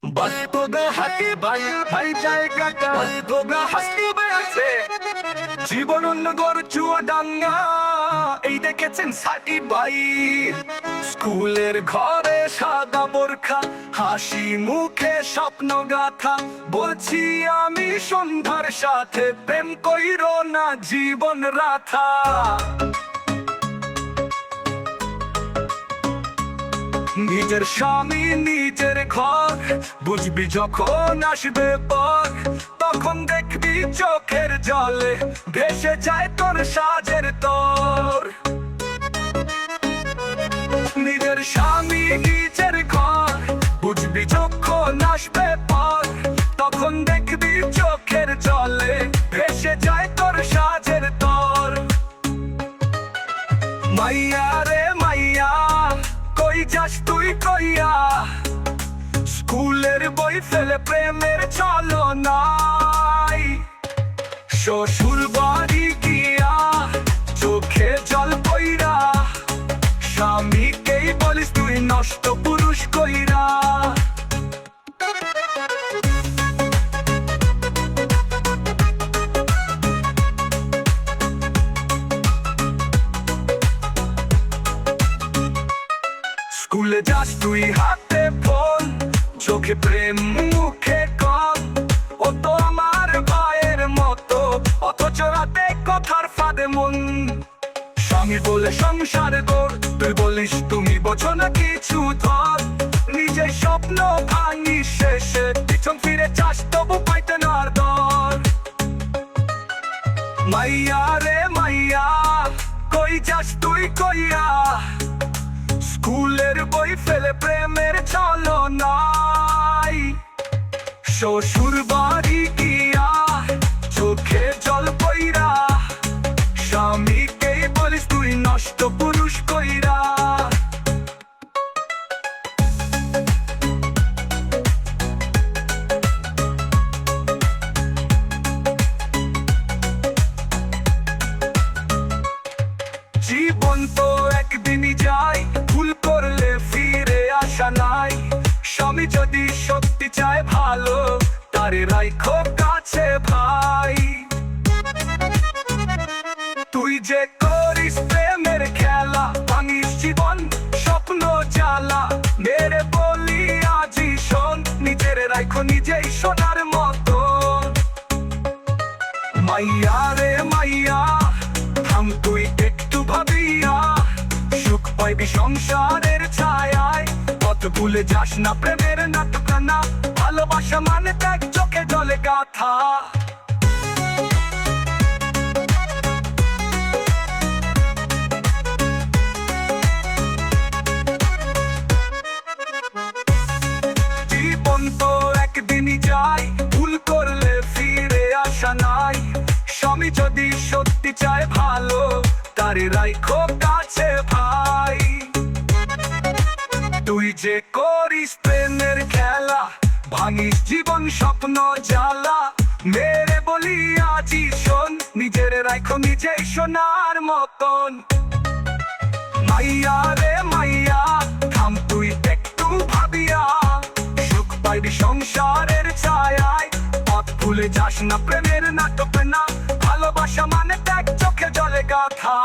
বাস্তবে হাতে ভাই ভাই জায়গাটা বাস্তবে হাসতে বেড়েছে জীবন অন্য গড় চুয়াডাঙ্গা এই দেখেছেন সাটি ভাই স্কুলের ঘরে সাদা বোরখা হাসি মুখে স্বপ্ন গাথা বলছি আমি সন্ধ্যার সাথে প্রেম কইরো না জীবন রাথা নিজের স্বামী নিজের ঘর বুঝবি যখন আসবে পর তখন দেখবি চোখের জলে ভেসে যায় তোর সাজের তোর নিজের স্বামী নিজের ঘর বুঝবি যখন আসবে পর তখন দেখবি চোখের জলে ভেসে যায় তোর সাজের তোর মাইয়া রে মাইয়া কই যাস তুই কইয়া স্কুলের বই ফেলে প্রেমের চলো নাই শ্বশুর বাড়ি গিয়া চোখে জল পইরা স্বামীকেই বলিস তুই নষ্ট পুরুষ কইরা স্কুলে যাস তুই হাতে ফোন চোখে প্রেম মুখে কম ও তো আমার ভাইয়ের মতো অথচ রাতে কথার ফাঁদে মন স্বামী বলে সংসার তোর তুই বলিস তুমি বোঝো না কিছু ধর নিজের স্বপ্ন ভাঙি শেষে পিছন ফিরে চাস তবু পাইতে না আর দর মাইয়া রে মাইয়া কই যাস তুই কইয়া স্কুলের বই ফেলে প্রেমের চলো নাই শ্বশুর বাড়ি গিয়া চোখে জল পইরা স্বামীকেই বলিস তুই নষ্ট পুরুষ কইরা জীবন তো একদিনই যায় ভুল করলে ফিরে আসা নাই স্বামী যদি সত্যি চায় ভালো তারে রাইখো কাছে ভাই তুই যে করিস প্রেমের খেলা ভাঙিস জীবন স্বপ্ন জ্বালা মেরে বলি আজি শোন নিজের রাইখো নিজেই সোনার মতো মাইয়া রে মাইয়া থাম তুই একটু ভাবিয়া সুখ পাইবি সংসারের ছায়ায় কত ভুলে যাস না প্রেমের নাটক না ভালোবাসা মানে ত্যাগ চোখে জলে গাথা জীবন তো একদিনই যায় ভুল করলে ফিরে আসা নাই স্বামী যদি সত্যি চায় ভালো তারে রাইখো কাছে ভাই তুই যে করিস প্রেমের খেলা ভাঙিস জীবন স্বপ্ন জ্বালা মেরে বলি আজি শোন নিজের রাইখো নিজেই সোনার মতন মাইয়া রে মাইয়া থাম তুই একটু ভাবিয়া সুখ পাইবি সংসারের ছায়ায় পথ ভুলে যাস না প্রেমের নাটক না ভালোবাসা মানে ত্যাগ চোখে জলে গাথা